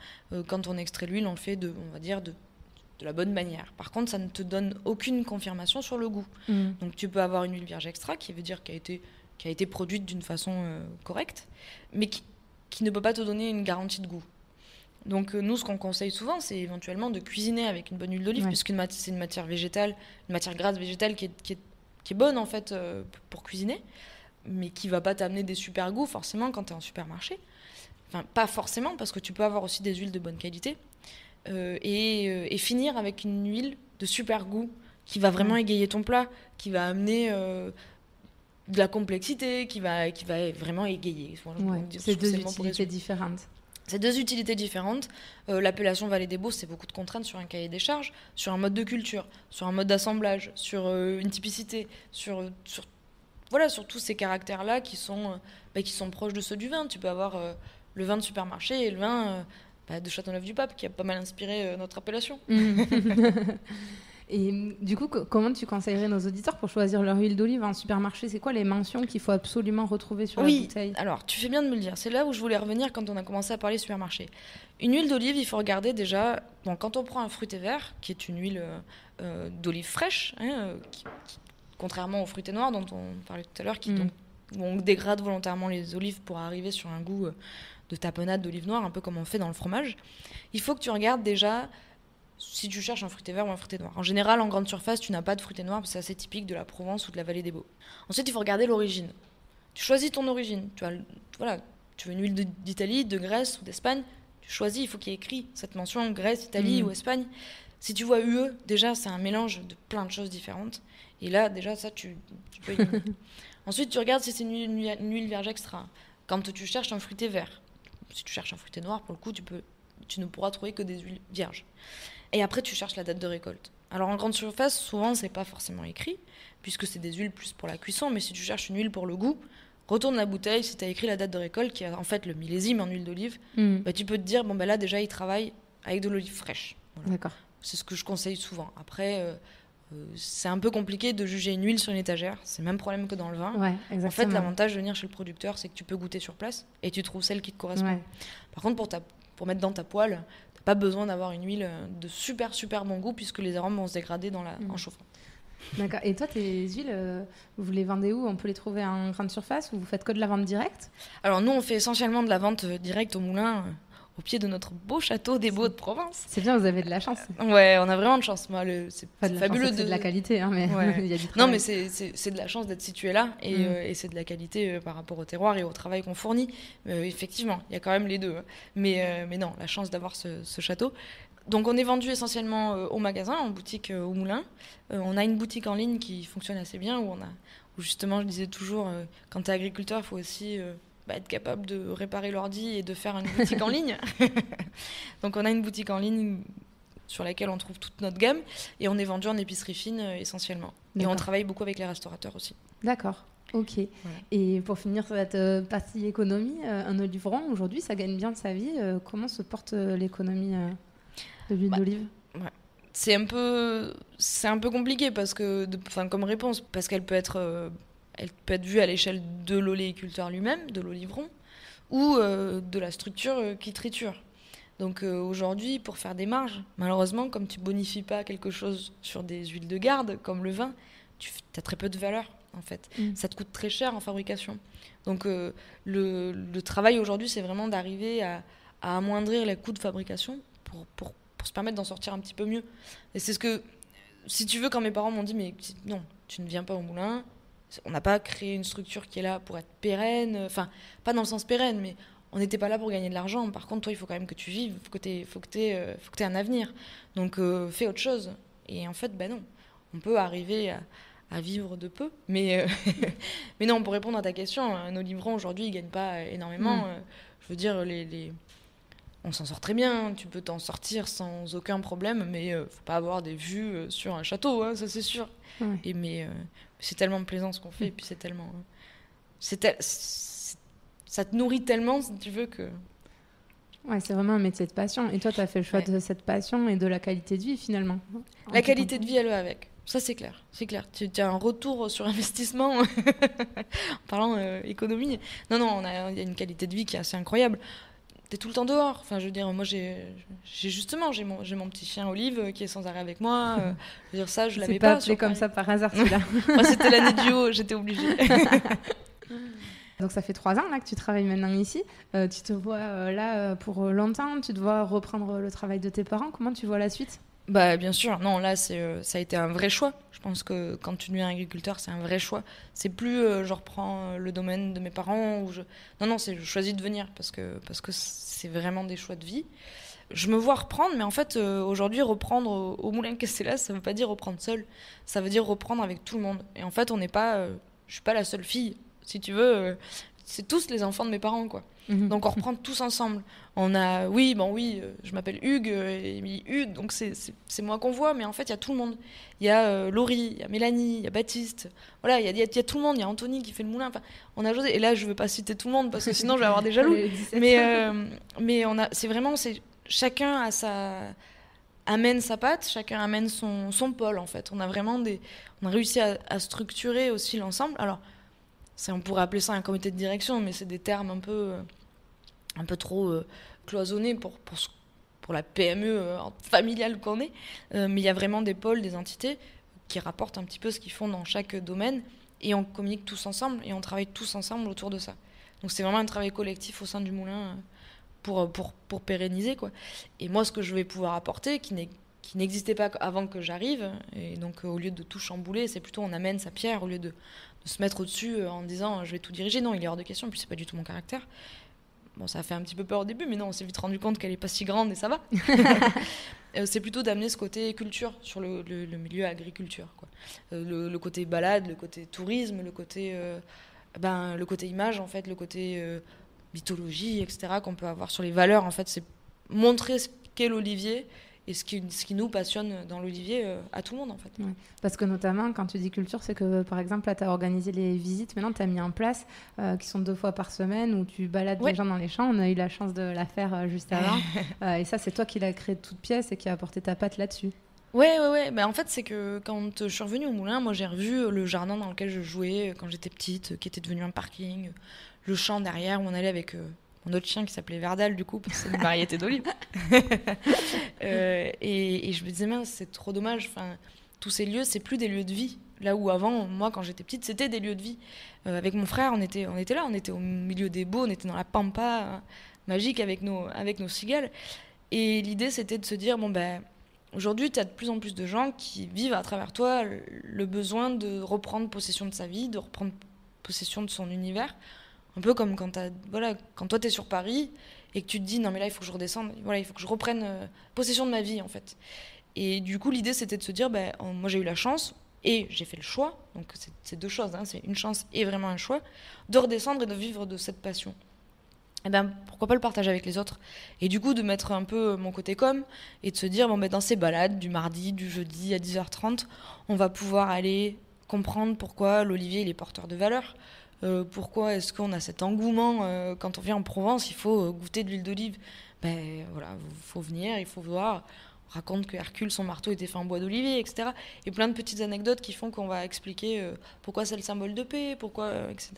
Quand on extrait l'huile, on le fait de la bonne manière. Par contre, ça ne te donne aucune confirmation sur le goût. Donc, tu peux avoir une huile vierge extra, qui veut dire qu'elle a été produite d'une façon correcte, mais qui ne peut pas te donner une garantie de goût. Donc nous, ce qu'on conseille souvent, c'est éventuellement de cuisiner avec une bonne huile d'olive, puisque c'est une matière végétale, une matière grasse végétale qui est bonne en fait pour cuisiner, mais qui va pas t'amener des super goûts forcément quand tu es en supermarché. Enfin, pas forcément, parce que tu peux avoir aussi des huiles de bonne qualité. Et finir avec une huile de super goût qui va vraiment égayer ton plat, qui va amener de la complexité, qui va vraiment égayer. C'est deux utilités différentes. C'est deux utilités différentes. L'appellation Vallée des Baux, c'est beaucoup de contraintes sur un cahier des charges, sur un mode de culture, sur un mode d'assemblage, sur une typicité, sur tous ces caractères-là qui sont proches de ceux du vin. Tu peux avoir le vin de supermarché et le vin de Châteauneuf-du-Pape, qui a pas mal inspiré notre appellation. Et du coup, comment tu conseillerais nos auditeurs pour choisir leur huile d'olive en supermarché? C'est quoi les mentions qu'il faut absolument retrouver sur la bouteille? Alors, tu fais bien de me le dire. C'est là où je voulais revenir quand on a commencé à parler supermarché. Une huile d'olive, il faut regarder déjà... Bon, quand on prend un fruité vert, qui est une huile d'olive fraîche, qui, contrairement au fruité noir dont on parlait tout à l'heure, où on dégrade volontairement les olives pour arriver sur un goût de tapenade d'olive noire, un peu comme on fait dans le fromage, il faut que tu regardes déjà... Si tu cherches un fruité vert ou un fruité noir. En général, en grande surface, tu n'as pas de fruité noir, parce que c'est assez typique de la Provence ou de la Vallée des Baux. Ensuite, il faut regarder l'origine. Tu choisis ton origine. Tu veux une huile d'Italie, de Grèce ou d'Espagne. Tu choisis, il faut qu'il y ait écrit cette mention Grèce, Italie ou Espagne. Si tu vois UE, déjà, c'est un mélange de plein de choses différentes. Et là, déjà, ça, tu peux y aller. Ensuite, tu regardes si c'est une huile vierge extra. Quand tu cherches un fruité vert. Si tu cherches un fruité noir, pour le coup, tu ne pourras trouver que des huiles vierges. Et après, tu cherches la date de récolte. Alors, en grande surface, souvent, c'est pas forcément écrit, puisque c'est des huiles plus pour la cuisson. Mais si tu cherches une huile pour le goût, retourne la bouteille. Si tu as écrit la date de récolte, qui est en fait le millésime en huile d'olive, tu peux te dire, là, déjà, ils travaillent avec de l'olive fraîche. Voilà. D'accord. C'est ce que je conseille souvent. Après, c'est un peu compliqué de juger une huile sur une étagère. C'est le même problème que dans le vin. Ouais, exactement. En fait, l'avantage de venir chez le producteur, c'est que tu peux goûter sur place et tu trouves celle qui te correspond. Ouais. Par contre, pour mettre dans ta poêle, pas besoin d'avoir une huile de super super bon goût, puisque les arômes vont se dégrader en chauffant. D'accord. Et toi, tes huiles, vous les vendez où? On peut les trouver en grande surface ou vous faites que de la vente directe? Alors nous, on fait essentiellement de la vente directe au moulin, au pied de notre beau château des Baux de Provence. C'est bien, vous avez de la chance. Ouais, on a vraiment de chance. Moi, c'est fabuleux. C'est de la qualité, hein, mais il y a du travail. Non, mais c'est de la chance d'être situé là, et c'est de la qualité par rapport au terroir et au travail qu'on fournit. Effectivement, il y a quand même les deux. Mais non, la chance d'avoir ce château. Donc on est vendu essentiellement au magasin, en boutique au moulin. On a une boutique en ligne qui fonctionne assez bien, où justement, je disais toujours, quand tu es agriculteur, il faut aussi... être capable de réparer l'ordi et de faire une boutique en ligne. Donc on a une boutique en ligne sur laquelle on trouve toute notre gamme, et on est vendu en épicerie fine essentiellement. D'accord. Et on travaille beaucoup avec les restaurateurs aussi. D'accord, ok. Voilà. Et pour finir sur cette partie économie, un olivron aujourd'hui, ça gagne bien sa vie. Comment se porte l'économie de l'huile d'olive? Ouais. C'est un peu compliqué comme réponse, parce qu'elle peut être... Elle peut être vue à l'échelle de l'oléiculteur lui-même, de l'olivron, ou de la structure qui triture. Donc aujourd'hui, pour faire des marges, malheureusement, comme tu bonifies pas quelque chose sur des huiles de garde, comme le vin, tu as très peu de valeur, en fait. Ça te coûte très cher en fabrication. Donc le travail aujourd'hui, c'est vraiment d'arriver à amoindrir les coûts de fabrication pour se permettre d'en sortir un petit peu mieux. Et c'est ce que, si tu veux, quand mes parents m'ont dit, mais non, tu ne viens pas au moulin... On n'a pas créé une structure qui est là pour être pérenne, enfin, pas dans le sens pérenne, mais on n'était pas là pour gagner de l'argent. Par contre, toi, il faut quand même que tu vives, il faut que tu aies un avenir. Donc, fais autre chose. Et en fait, non. On peut arriver à vivre de peu. Mais non, pour répondre à ta question, un olivron, aujourd'hui, il ne gagne pas énormément. Je veux dire, on s'en sort très bien. Tu peux t'en sortir sans aucun problème, mais il ne faut pas avoir des vues sur un château, hein, ça c'est sûr. Ouais. Mais c'est tellement plaisant ce qu'on fait, et puis c'est tellement... ça te nourrit tellement, si tu veux, que... Ouais, c'est vraiment un métier de passion. Et toi, tu as fait le choix de cette passion et de la qualité de vie, finalement. La qualité de vie, elle va avec. Ça, c'est clair. C'est clair. Tu as un retour sur investissement en parlant économie. Non, il y a une qualité de vie qui est assez incroyable. T'es tout le temps dehors. Enfin, je veux dire, moi, j'ai mon petit chien Olive qui est sans arrêt avec moi. Je veux dire, ça, je l'avais pas. C'est pas appelé comme ça par hasard, celui-là. C'était l'année du haut, j'étais obligée. Donc ça fait 3 ans là que tu travailles maintenant ici. Tu te vois là pour longtemps? Tu te vois reprendre le travail de tes parents? Comment tu vois la suite? Bah bien sûr, non là ça a été un vrai choix. Je pense que quand tu deviens agriculteur, c'est un vrai choix. C'est plus je reprends le domaine de mes parents ou non, c'est je choisis de venir parce que c'est vraiment des choix de vie. Je me vois reprendre, mais en fait aujourd'hui reprendre au Moulin Castellas, ça veut pas dire reprendre seul, ça veut dire reprendre avec tout le monde. Et en fait on n'est pas, je suis pas la seule fille, si tu veux. C'est tous les enfants de mes parents, quoi. Donc on reprend tous ensemble. On a, je m'appelle Hugues, et Hugues, donc c'est moi qu'on voit, mais en fait il y a tout le monde. Il y a Laurie, il y a Mélanie, il y a Baptiste, voilà, il y a tout le monde, il y a Anthony qui fait le moulin, enfin, on a José, et là je veux pas citer tout le monde parce que sinon je vais avoir des jaloux. mais c'est vraiment, chacun amène sa patte, chacun amène son pôle en fait. On a vraiment on a réussi à structurer aussi l'ensemble. Alors, on pourrait appeler ça un comité de direction, mais c'est des termes un peu trop cloisonnés pour la PME familiale qu'on est. Mais il y a vraiment des pôles, des entités qui rapportent un petit peu ce qu'ils font dans chaque domaine, et on communique tous ensemble et on travaille tous ensemble autour de ça. Donc c'est vraiment un travail collectif au sein du moulin pour pérenniser, quoi. Et moi, ce que je vais pouvoir apporter, qui n'existait pas avant que j'arrive, et donc au lieu de tout chambouler, c'est plutôt on amène sa pierre au lieu de se mettre au-dessus en disant je vais tout diriger. Non, il est hors de question, puis c'est pas du tout mon caractère. Bon, ça a fait un petit peu peur au début, mais non, on s'est vite rendu compte qu'elle est pas si grande et ça va. C'est plutôt d'amener ce côté culture sur le milieu agriculture, quoi. Le côté balade, le côté tourisme, le côté image, en fait, le côté mythologie, etc., qu'on peut avoir sur les valeurs. En fait, c'est montrer ce qu'est l'olivier et ce qui nous passionne dans l'olivier à tout le monde, en fait. Ouais. Parce que notamment, quand tu dis culture, c'est que, par exemple, là, tu as organisé les visites. Maintenant, tu as mis en place qui sont 2 fois par semaine où tu balades les gens dans les champs. On a eu la chance de la faire juste avant. Et ça, c'est toi qui l'as créé de toutes pièces et qui a apporté ta patte là-dessus. Ouais. Bah, en fait, c'est que quand je suis revenue au moulin, moi, j'ai revu le jardin dans lequel je jouais quand j'étais petite, qui était devenu un parking, le champ derrière où on allait avec mon autre chien qui s'appelait Verdal, du coup, parce que c'est une variété d'olive. Et je me disais, mince, c'est trop dommage. Enfin, tous ces lieux, c'est plus des lieux de vie. Là où avant, moi, quand j'étais petite, c'était des lieux de vie. Avec mon frère, on était là, on était au milieu des baux, on était dans la pampa magique avec nos cigales. Et l'idée, c'était de se dire, aujourd'hui, tu as de plus en plus de gens qui vivent à travers toi le besoin de reprendre possession de sa vie, de reprendre possession de son univers. Un peu comme quand toi, tu es sur Paris et que tu te dis, non, mais là, il faut que je redescende, il faut que je reprenne possession de ma vie, en fait. Et du coup, l'idée, c'était de se dire, moi, j'ai eu la chance et j'ai fait le choix, donc c'est 2 choses, hein, c'est une chance et vraiment un choix, de redescendre et de vivre de cette passion. Et pourquoi pas le partager avec les autres? Et du coup, de mettre un peu mon côté com et de se dire, dans ces balades du mardi, du jeudi à 10h30, on va pouvoir aller comprendre pourquoi l'olivier, il est porteur de valeur. Pourquoi est-ce qu'on a cet engouement quand on vient en Provence, il faut goûter de l'huile d'olive. Il faut venir, il faut voir. On raconte que Hercule, son marteau était fait en bois d'olivier, etc. Et plein de petites anecdotes qui font qu'on va expliquer pourquoi c'est le symbole de paix, etc.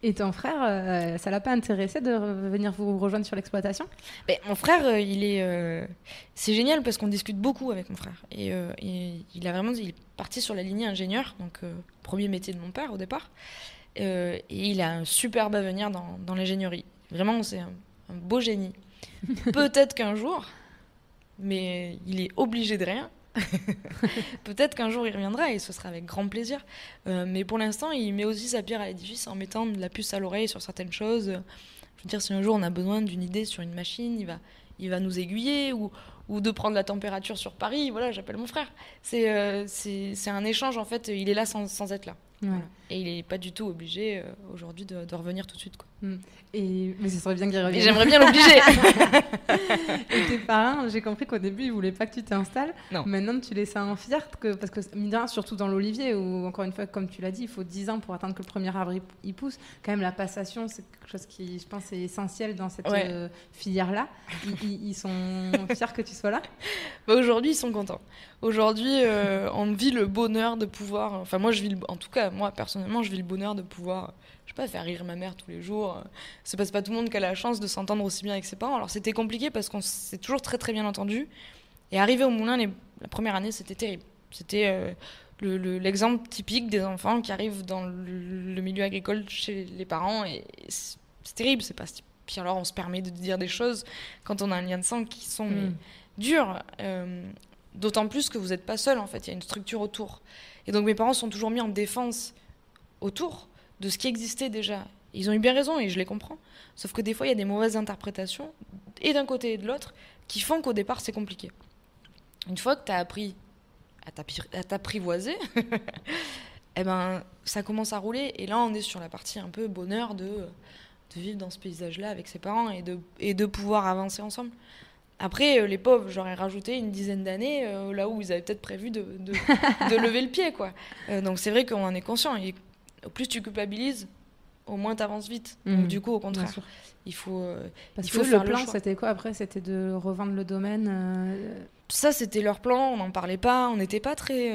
Et ton frère, ça l'a pas intéressé de venir vous rejoindre sur l'exploitation? Mon frère, c'est génial parce qu'on discute beaucoup avec mon frère. Et il est parti sur la lignée ingénieur, donc premier métier de mon père au départ. Et il a un superbe avenir dans l'ingénierie. Vraiment, c'est un beau génie. Peut-être qu'un jour, mais il est obligé de rien, peut-être qu'un jour il reviendra et ce sera avec grand plaisir. Mais pour l'instant, il met aussi sa pierre à l'édifice en mettant de la puce à l'oreille sur certaines choses. Je veux dire, si un jour on a besoin d'une idée sur une machine, il va nous aiguiller ou de prendre la température sur Paris. Voilà, j'appelle mon frère. C'est un échange, en fait. Il est là sans être là. Ouais. Voilà. Et il n'est pas du tout obligé aujourd'hui de revenir tout de suite, quoi. Mais ce serait bien qu'il revienne. Et j'aimerais bien l'obliger. Et tes parents, j'ai compris qu'au début, ils ne voulaient pas que tu t'installes. Non. Maintenant, tu les sens fiers parce que, mine de rien, surtout dans l'olivier, où, encore une fois, comme tu l'as dit, il faut 10 ans pour attendre que le premier arbre il pousse. Quand même, la passation, c'est quelque chose qui, je pense, est essentiel dans cette filière-là. Ils sont fiers que tu sois là? Aujourd'hui, ils sont contents. Aujourd'hui, on vit le bonheur de pouvoir... Enfin, en tout cas, moi, personnellement, je vis le bonheur de pouvoir... Je sais pas, faire rire ma mère tous les jours. C'est pas tout le monde qui a la chance de s'entendre aussi bien avec ses parents. Alors c'était compliqué parce qu'on s'est toujours très très bien entendu. Et arrivé au moulin, la première année, c'était terrible. C'était l'exemple typique des enfants qui arrivent dans le milieu agricole chez les parents, et c'est terrible, c'est pas... Puis alors on se permet de dire des choses quand on a un lien de sang qui sont dures, d'autant plus que vous n'êtes pas seul en fait, il y a une structure autour. Et donc mes parents sont toujours mis en défense autour de ce qui existait déjà. Ils ont eu bien raison et je les comprends, sauf que des fois il y a des mauvaises interprétations, et d'un côté et de l'autre, qui font qu'au départ c'est compliqué. Une fois que tu as appris à t'apprivoiser, eh ben, ça commence à rouler. Et là, on est sur la partie un peu bonheur de vivre dans ce paysage-là avec ses parents et de pouvoir avancer ensemble. Après, les pauvres, j'aurais rajouté une dizaine d'années là où ils avaient peut-être prévu de lever le pied, quoi. Donc c'est vrai qu'on en est conscient. Et au plus tu culpabilises, au moins tu avances vite. Donc du coup, au contraire, il faut faire le plan, choix. C'était quoi après? C'était de revendre le domaine Ça, c'était leur plan, on n'en parlait pas, on n'était pas très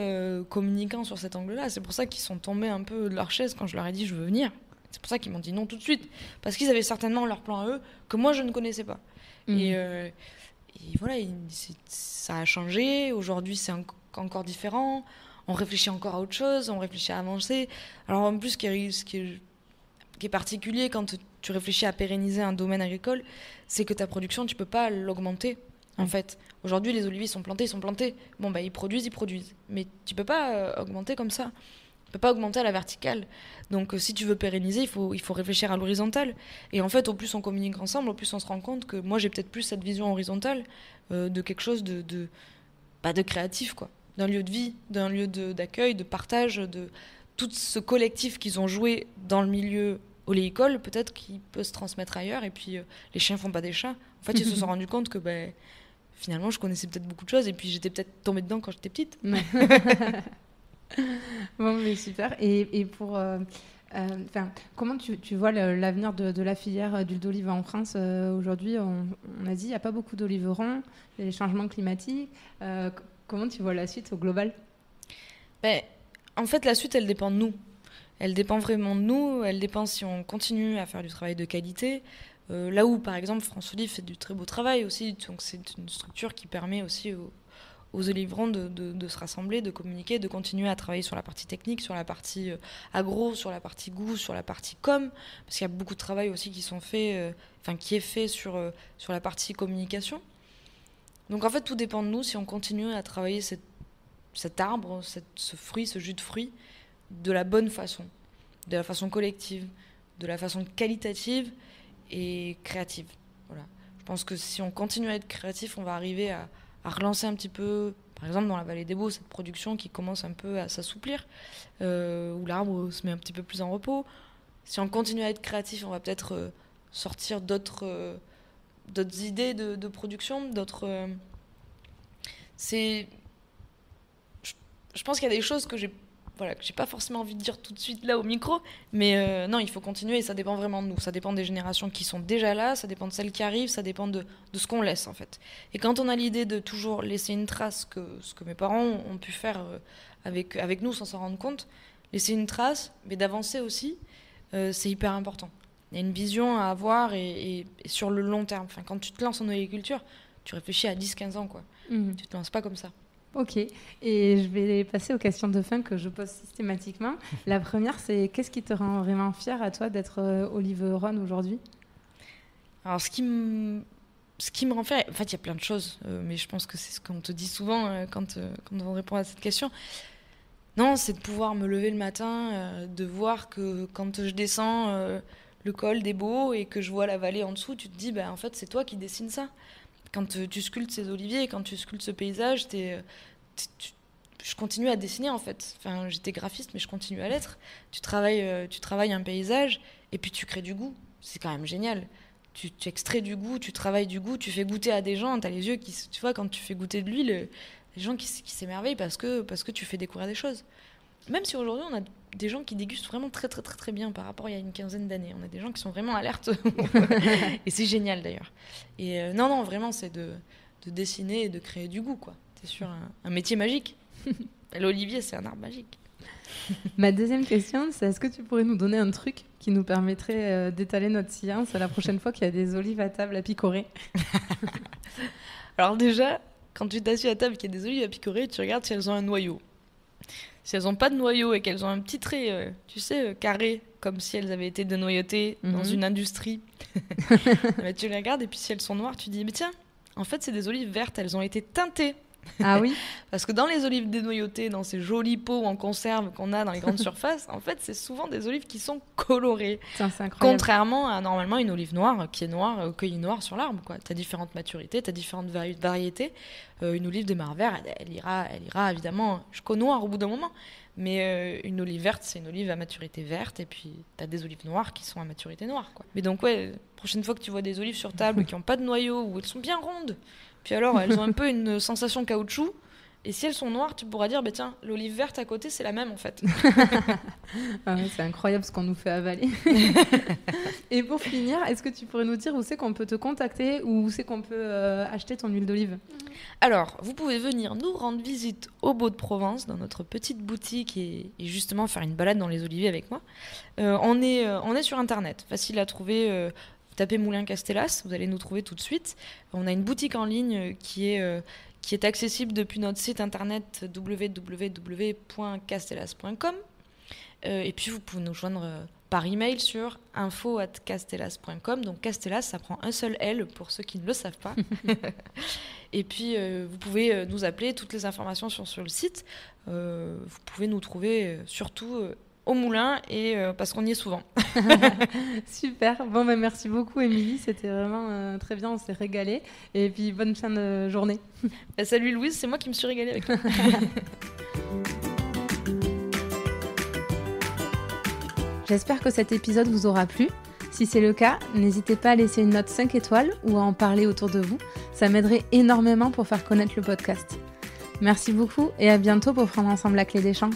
communicants sur cet angle-là. C'est pour ça qu'ils sont tombés un peu de leur chaise quand je leur ai dit je veux venir. C'est pour ça qu'ils m'ont dit non tout de suite. Parce qu'ils avaient certainement leur plan à eux que moi je ne connaissais pas. Et voilà, ça a changé. Aujourd'hui, c'est encore différent. On réfléchit encore à autre chose, on réfléchit à avancer. Alors en plus, ce qui est particulier quand tu réfléchis à pérenniser un domaine agricole, c'est que ta production, tu peux pas l'augmenter. En fait, aujourd'hui, les oliviers sont plantés. Bon, bah, ils produisent. Mais tu peux pas augmenter comme ça. Tu peux pas augmenter à la verticale. Donc, si tu veux pérenniser, il faut réfléchir à l'horizontale. Et en fait, au plus on communique ensemble, au plus on se rend compte que moi, j'ai peut-être plus cette vision horizontale de quelque chose de créatif, quoi. D'un lieu de vie, d'un lieu d'accueil, de partage, de tout ce collectif qu'ils ont joué dans le milieu oléicole, peut-être qu'il peut se transmettre ailleurs. Et puis, les chiens font pas des chats. En fait, ils se sont rendus compte que... finalement, je connaissais peut-être beaucoup de choses et puis j'étais peut-être tombée dedans quand j'étais petite. Bon, mais super. Et pour... comment tu vois l'avenir de la filière d'huile d'olive en France aujourd'hui? On a dit, il n'y a pas beaucoup d'oliverons, les changements climatiques. Comment tu vois la suite au global? En fait, la suite, elle dépend de nous. Elle dépend vraiment de nous. Elle dépend si on continue à faire du travail de qualité. Là où, par exemple, France Olive fait du très beau travail aussi. Donc, c'est une structure qui permet aussi aux oliverons de se rassembler, de communiquer, de continuer à travailler sur la partie technique, sur la partie agro, sur la partie goût, sur la partie com. Parce qu'il y a beaucoup de travail aussi qui est fait sur la partie communication. Donc, en fait, tout dépend de nous si on continue à travailler cet arbre, ce fruit, ce jus de fruit, de la bonne façon, de la façon collective, de la façon qualitative et créative. Voilà. Je pense que si on continue à être créatif, on va arriver à relancer un petit peu, par exemple dans la vallée des Baux, cette production qui commence un peu à s'assouplir, où l'arbre se met un petit peu plus en repos. Si on continue à être créatif, on va peut-être sortir d'autres idées de production, d'autres... Je pense qu'il y a des choses que j'ai pas forcément envie de dire tout de suite là au micro, mais non, il faut continuer et ça dépend vraiment de nous. Ça dépend des générations qui sont déjà là, ça dépend de celles qui arrivent, ça dépend de ce qu'on laisse en fait. Et quand on a l'idée de toujours laisser une trace, ce que mes parents ont pu faire avec nous sans s'en rendre compte, laisser une trace, mais d'avancer aussi, c'est hyper important. Il y a une vision à avoir et sur le long terme. Enfin, quand tu te lances en oléiculture, tu réfléchis à 10-15 ans, quoi. Tu te lances pas comme ça. Ok, et je vais passer aux questions de fin que je pose systématiquement. La première, c'est qu'est-ce qui te rend vraiment fière à toi d'être oliveronne aujourd'hui? Alors, ce qui me rend fière, en fait, il y a plein de choses, mais je pense que c'est ce qu'on te dit souvent quand on répond à cette question. Non, c'est de pouvoir me lever le matin, de voir que quand je descends le col des Baux et que je vois la vallée en dessous, tu te dis, en fait, c'est toi qui dessines ça. Quand tu sculptes ces oliviers, quand tu sculptes ce paysage, je continue à dessiner en fait. Enfin, j'étais graphiste, mais je continue à l'être. Tu travailles un paysage et puis tu crées du goût. C'est quand même génial. Tu extrais du goût, tu travailles du goût, tu fais goûter à des gens. T'as les yeux qui, tu vois, quand tu fais goûter de l'huile, les gens qui s'émerveillent parce que tu fais découvrir des choses. Même si aujourd'hui on a des gens qui dégustent vraiment très très très très bien par rapport à il y a une quinzaine d'années. On a des gens qui sont vraiment alertes et c'est génial d'ailleurs. Et non, vraiment c'est de dessiner et de créer du goût, quoi. C'est sûr un métier magique. L'olivier, c'est un arbre magique. Ma deuxième question, c'est est-ce que tu pourrais nous donner un truc qui nous permettrait d'étaler notre science la prochaine fois qu'il y a des olives à table à picorer? Alors déjà, quand tu t'assieds à table et qu'il y a des olives à picorer, tu regardes si elles ont un noyau. Si elles n'ont pas de noyau et qu'elles ont un petit trait, carré, comme si elles avaient été dénoyautées dans une industrie, bah, tu les regardes et puis si elles sont noires, tu dis, mais tiens, en fait, c'est des olives vertes, elles ont été teintées. Ah oui. Parce que dans les olives dénoyautées, dans ces jolis pots en conserve qu'on a dans les grandes surfaces, en fait, c'est souvent des olives qui sont colorées. Tiens, c'est incroyable. Contrairement à normalement une olive noire qui est noire, cueillie noire sur l'arbre. Tu as différentes maturités, tu as différentes variétés. Une olive de mar vert, elle ira évidemment jusqu'au noir au bout d'un moment. Mais une olive verte, c'est une olive à maturité verte. Et puis, tu as des olives noires qui sont à maturité noire, quoi. Mais donc, ouais, prochaine fois que tu vois des olives sur table qui n'ont pas de noyau, ou elles sont bien rondes, puis alors, elles ont un peu une sensation caoutchouc. Et si elles sont noires, tu pourras dire, bah tiens, l'olive verte à côté, c'est la même en fait. Ah ouais, c'est incroyable ce qu'on nous fait avaler. Et pour finir, est-ce que tu pourrais nous dire où c'est qu'on peut te contacter ou où c'est qu'on peut acheter ton huile d'olive ? Alors, vous pouvez venir nous rendre visite au Beau de Provence, dans notre petite boutique, et justement faire une balade dans les oliviers avec moi. On est sur Internet, facile à trouver. Tapez Moulin Castellas, vous allez nous trouver tout de suite. On a une boutique en ligne qui est accessible depuis notre site internet www.castellas.com. Et puis vous pouvez nous joindre par email sur info@castellas.com. Donc Castellas, ça prend un seul L pour ceux qui ne le savent pas. Et puis vous pouvez nous appeler, toutes les informations sont sur le site. Vous pouvez nous trouver surtout au moulin, et parce qu'on y est souvent. Super. Bon, ben merci beaucoup, Émilie. C'était vraiment très bien. On s'est régalé. Et puis, bonne fin de journée. Salut Louise, c'est moi qui me suis régalée avec toi. J'espère que cet épisode vous aura plu. Si c'est le cas, n'hésitez pas à laisser une note 5 étoiles ou à en parler autour de vous. Ça m'aiderait énormément pour faire connaître le podcast. Merci beaucoup et à bientôt pour prendre ensemble la clé des champs.